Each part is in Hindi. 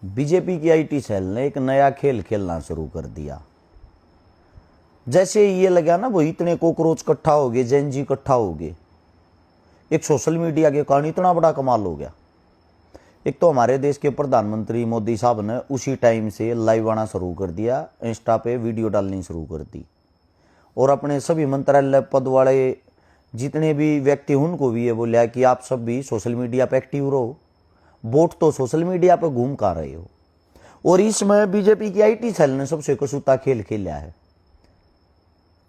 बीजेपी की आईटी सेल ने एक नया खेल खेलना शुरू कर दिया। जैसे ये लगा ना वो इतने कॉकरोच इकट्ठा हो गए, जैन जी इकट्ठा हो गए, एक सोशल मीडिया के कारण इतना बड़ा कमाल हो गया। एक तो हमारे देश के प्रधानमंत्री मोदी साहब ने उसी टाइम से लाइव आना शुरू कर दिया, इंस्टा पे वीडियो डालनी शुरू कर दी, और अपने सभी मंत्रालय पद वाले जितने भी व्यक्ति उनको भी ये बोला कि आप सब भी सोशल मीडिया पे एक्टिव रहो, वोट तो सोशल मीडिया पे घूम कर रहे हो। और इसमें बीजेपी की आईटी सेल ने सबसे कसूता खेल खेला है।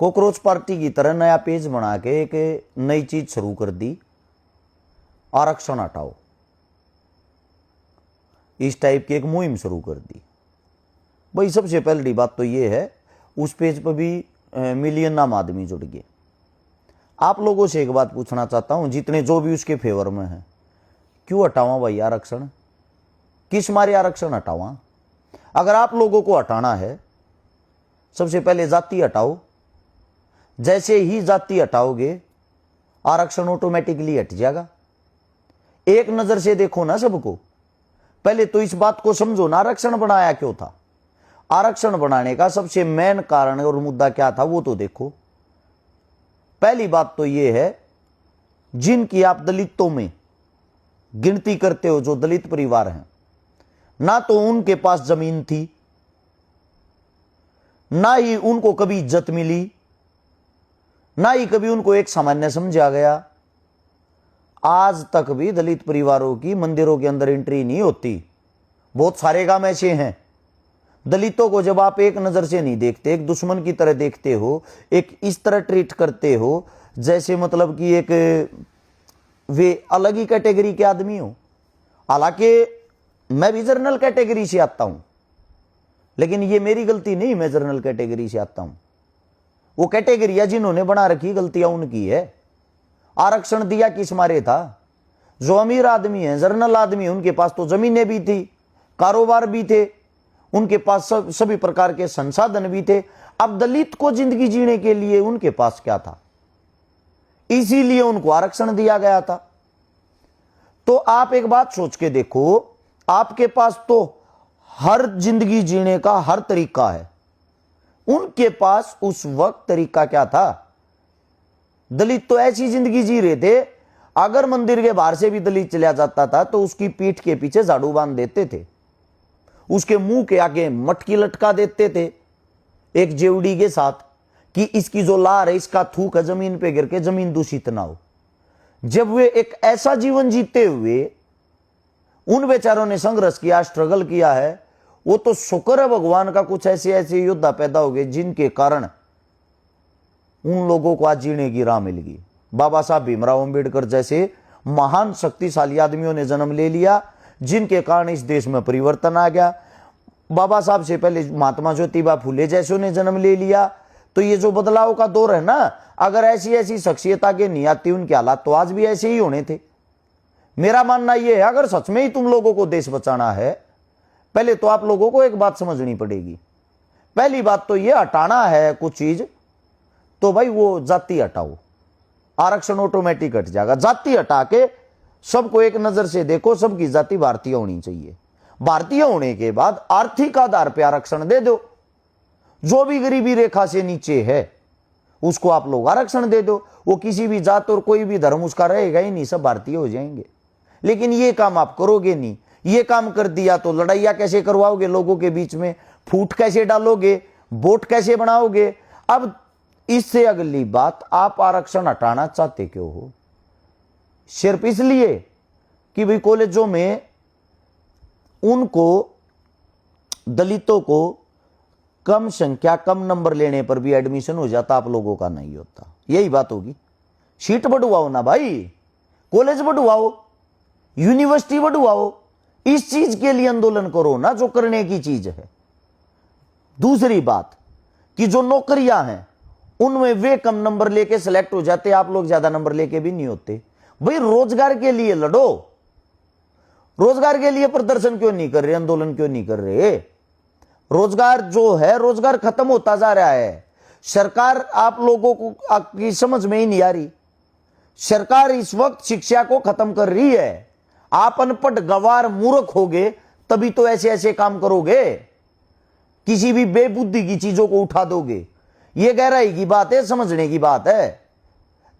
कॉकरोच पार्टी की तरह नया पेज बना के एक नई चीज शुरू कर दी, आरक्षण हटाओ, इस टाइप की एक मुहिम शुरू कर दी। भाई सबसे पहली बात तो ये है, उस पेज पर भी मिलियन नाम आदमी जुड़ गए। आप लोगों से एक बात पूछना चाहता हूं, जितने जो भी उसके फेवर में है, क्यों हटावा भाई आरक्षण? किस मारे आरक्षण हटावा? अगर आप लोगों को हटाना है, सबसे पहले जाति हटाओ। जैसे ही जाति हटाओगे आरक्षण ऑटोमेटिकली हट जाएगा। एक नजर से देखो ना सबको, पहले तो इस बात को समझो ना, आरक्षण बनाया क्यों था? आरक्षण बनाने का सबसे मेन कारण और मुद्दा क्या था वो तो देखो। पहली बात तो यह है, जिनकी आप दलितों में गिनती करते हो, जो दलित परिवार हैं, ना तो उनके पास जमीन थी, ना ही उनको कभी इज्जत मिली, ना ही कभी उनको एक सामान्य समझा गया। आज तक भी दलित परिवारों की मंदिरों के अंदर एंट्री नहीं होती। बहुत सारे गांव ऐसे हैं, दलितों को जब आप एक नजर से नहीं देखते, एक दुश्मन की तरह देखते हो, एक इस तरह ट्रीट करते हो जैसे मतलब कि एक वे अलग ही कैटेगरी के आदमी हो। हालांकि मैं भी जर्नल कैटेगरी से आता हूं, लेकिन ये मेरी गलती नहीं, मैं जर्नल कैटेगरी से आता हूं। वो कैटेगरियां जिन्होंने बना रखी, गलतियां उनकी है। आरक्षण दिया किस मारे था? जो अमीर आदमी है, जर्नल आदमी है, उनके पास तो जमीनें भी थी, कारोबार भी थे, उनके पास सभी प्रकार के संसाधन भी थे। अब दलित को जिंदगी जीने के लिए उनके पास क्या था? इसीलिए उनको आरक्षण दिया गया था। तो आप एक बात सोच के देखो, आपके पास तो हर जिंदगी जीने का हर तरीका है, उनके पास उस वक्त तरीका क्या था? दलित तो ऐसी जिंदगी जी रहे थे, अगर मंदिर के बाहर से भी दलित चला जाता था तो उसकी पीठ के पीछे झाड़ू बांध देते थे, उसके मुंह के आगे मटकी लटका देते थे एक जेवड़ी के साथ, कि इसकी जो लार है, इसका थूक है, जमीन पे गिर के जमीन दूषित ना हो। जब वे एक ऐसा जीवन जीते हुए उन बेचारों ने संघर्ष किया, स्ट्रगल किया है, वो तो शुक्र है भगवान का, कुछ ऐसे ऐसे योद्धा पैदा हो गए जिनके कारण उन लोगों को आज जीने की राह मिल गई। बाबा साहब भीमराव अंबेडकर जैसे महान शक्तिशाली आदमियों ने जन्म ले लिया, जिनके कारण इस देश में परिवर्तन आ गया। बाबा साहब से पहले महात्मा ज्योतिबा फूले जैसों ने जन्म ले लिया। तो ये जो बदलाव का दौर है ना, अगर ऐसी ऐसी शख्सियत आगे नहीं आती, उनके हालात तो आज भी ऐसे ही होने थे। मेरा मानना यह है, अगर सच में ही तुम लोगों को देश बचाना है, पहले तो आप लोगों को एक बात समझनी पड़ेगी। पहली बात तो यह, हटाना है कुछ चीज तो भाई वो जाति हटाओ, आरक्षण ऑटोमेटिक हट जाएगा। जाति हटा के सबको एक नजर से देखो, सबकी जाति भारतीय होनी चाहिए। भारतीय होने के बाद आर्थिक आधार पर आरक्षण दे दो। जो भी गरीबी रेखा से नीचे है उसको आप लोग आरक्षण दे दो। वो किसी भी जात और कोई भी धर्म उसका रहेगा ही नहीं, सब भारतीय हो जाएंगे। लेकिन ये काम आप करोगे नहीं। ये काम कर दिया तो लड़ाइयां कैसे करवाओगे लोगों के बीच में? फूट कैसे डालोगे? वोट कैसे बनाओगे? अब इससे अगली बात, आप आरक्षण हटाना चाहते क्यों हो? सिर्फ इसलिए कि भाई कॉलेजों में उनको, दलितों को कम संख्या, कम नंबर लेने पर भी एडमिशन हो जाता, आप लोगों का नहीं होता। यही बात होगी। सीट बढ़वाओ ना भाई, कॉलेज बढ़वाओ, यूनिवर्सिटी बढ़वाओ, इस चीज के लिए आंदोलन करो ना जो करने की चीज है। दूसरी बात कि जो नौकरियां हैं उनमें वे कम नंबर लेके सिलेक्ट हो जाते, आप लोग ज्यादा नंबर लेके भी नहीं होते। भाई रोजगार के लिए लड़ो, रोजगार के लिए प्रदर्शन क्यों नहीं कर रहे, आंदोलन क्यों नहीं कर रहे? रोजगार जो है, रोजगार खत्म होता जा रहा है। सरकार आप लोगों को की समझ में ही नहीं आ रही। सरकार इस वक्त शिक्षा को खत्म कर रही है। आप अनपढ़ गवार मूर्ख हो गए तभी तो ऐसे ऐसे काम करोगे, किसी भी बेबुद्धि की चीजों को उठा दोगे। यह गहराई की बात है, समझने की बात है।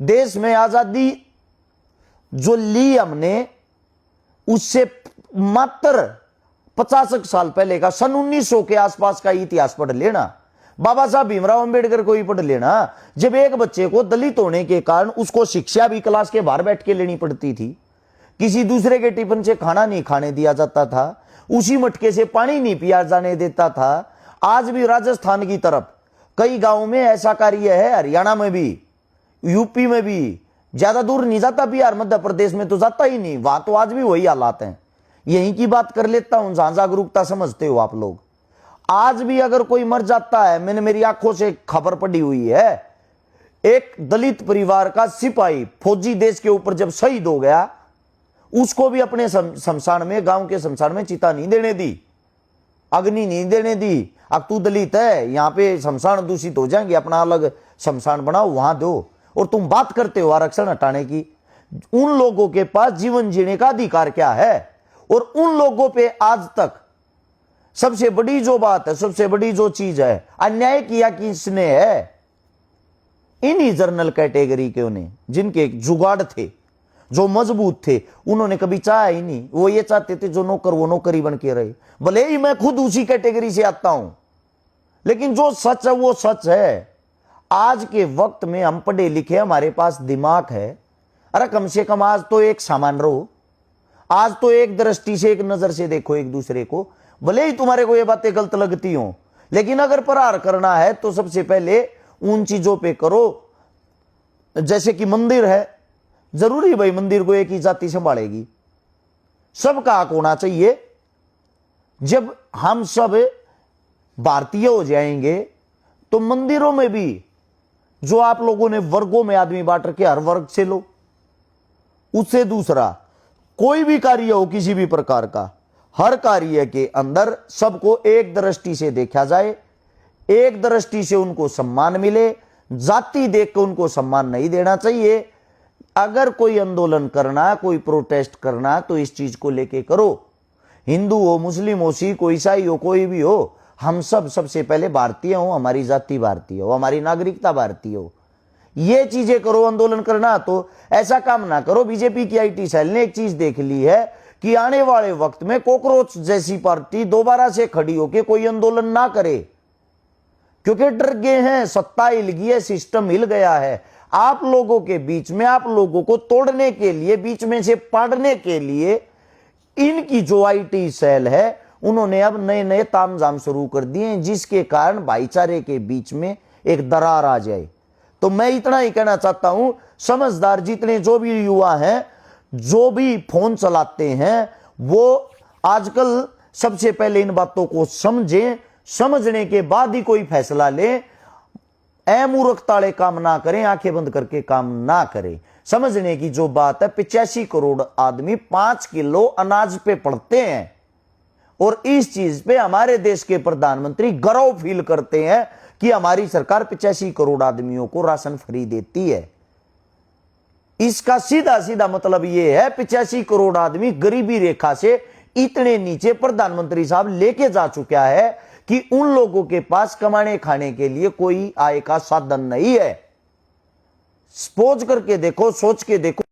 देश में आजादी जो ली हमने, उससे मात्र 50 साल पहले का, सन 1900 के आसपास का इतिहास पढ़ लेना, बाबा साहब भीमराव अंबेडकर को ही पढ़ लेना। जब एक बच्चे को दलित होने के कारण उसको शिक्षा भी क्लास के बाहर बैठ के लेनी पड़ती थी, किसी दूसरे के टिफिन से खाना नहीं खाने दिया जाता था, उसी मटके से पानी नहीं पिया जाने देता था। आज भी राजस्थान की तरफ कई गांवों में ऐसा कार्य है, हरियाणा में भी, यूपी में भी, ज्यादा दूर नहीं जाता, बिहार मध्य प्रदेश में तो जाता ही नहीं, वहां तो आज भी वही हालात हैं। यहीं की बात कर लेता हूं, जहां जागरूकता समझते हो आप लोग। आज भी अगर कोई मर जाता है, मैंने मेरी आंखों से खबर पड़ी हुई है, एक दलित परिवार का सिपाही फौजी देश के ऊपर जब शहीद हो गया, उसको भी अपने शमशान में, गांव के शमशान में चिता नहीं देने दी, अग्नि नहीं देने दी। अब तू दलित है, यहां पे शमशान दूषित हो जाएंगे, अपना अलग शमशान बनाओ, वहां दो। और तुम बात करते हो आरक्षण हटाने की। उन लोगों के पास जीवन जीने का अधिकार क्या है? और उन लोगों पे आज तक सबसे बड़ी जो बात है, सबसे बड़ी जो चीज है, अन्याय किया किसने है? इन्हीं जर्नल कैटेगरी के उन्हें, जिनके जुगाड़ थे, जो मजबूत थे, उन्होंने कभी चाहा ही नहीं। वो ये चाहते थे जो नौकर वो नौकरी बन के रहे, भले ही मैं खुद उसी कैटेगरी से आता हूं, लेकिन जो सच है वो सच है। आज के वक्त में हम पढ़े लिखे, हमारे पास दिमाग है। अरे कम से कम आज तो एक सामान रहो, आज तो एक दृष्टि से, एक नजर से देखो एक दूसरे को। भले ही तुम्हारे को ये बातें गलत लगती हो, लेकिन अगर प्रहार करना है तो सबसे पहले उन चीजों पे करो। जैसे कि मंदिर है, जरूरी भाई मंदिर को एक ही जाति संभालेगी, सबका हक होना चाहिए। जब हम सब भारतीय हो जाएंगे तो मंदिरों में भी जो आप लोगों ने वर्गों में आदमी बांट रखे, हर वर्ग से लो। उससे दूसरा, कोई भी कार्य हो किसी भी प्रकार का, हर कार्य के अंदर सबको एक दृष्टि से देखा जाए, एक दृष्टि से उनको सम्मान मिले। जाति देख कर उनको सम्मान नहीं देना चाहिए। अगर कोई आंदोलन करना, कोई प्रोटेस्ट करना, तो इस चीज को लेके करो। हिंदू हो, मुस्लिम हो, सिख हो, ईसाई हो, कोई भी हो, हम सब सबसे पहले भारतीय हो, हमारी जाति भारतीय हो, हमारी नागरिकता भारतीय हो। ये चीजें करो। आंदोलन करना तो ऐसा काम ना करो। बीजेपी की आईटी सेल ने एक चीज देख ली है कि आने वाले वक्त में कॉकरोच जैसी पार्टी दोबारा से खड़ी होकर कोई आंदोलन ना करे, क्योंकि डर गए हैं, सत्ता हिल गई है, सिस्टम हिल गया है। आप लोगों के बीच में, आप लोगों को तोड़ने के लिए, बीच में से पाड़ने के लिए इनकी जो आईटी सेल है, उन्होंने अब नए नए तामझाम शुरू कर दिए, जिसके कारण भाईचारे के बीच में एक दरार आ जाए। तो मैं इतना ही कहना चाहता हूं, समझदार जितने जो भी युवा हैं, जो भी फोन चलाते हैं, वो आजकल सबसे पहले इन बातों को समझें। समझने के बाद ही कोई फैसला लें। मूर्खताले काम ना करें, आंखें बंद करके काम ना करें। समझने की जो बात है, 85 करोड़ आदमी 5 किलो अनाज पे पड़ते हैं, और इस चीज पे हमारे देश के प्रधानमंत्री गर्व फील करते हैं कि हमारी सरकार 85 करोड़ आदमियों को राशन फ्री देती है। इसका सीधा सीधा मतलब यह है, 85 करोड़ आदमी गरीबी रेखा से इतने नीचे प्रधानमंत्री साहब लेके जा चुका है कि उन लोगों के पास कमाने खाने के लिए कोई आय का साधन नहीं है। सपोज करके देखो, सोच के देखो।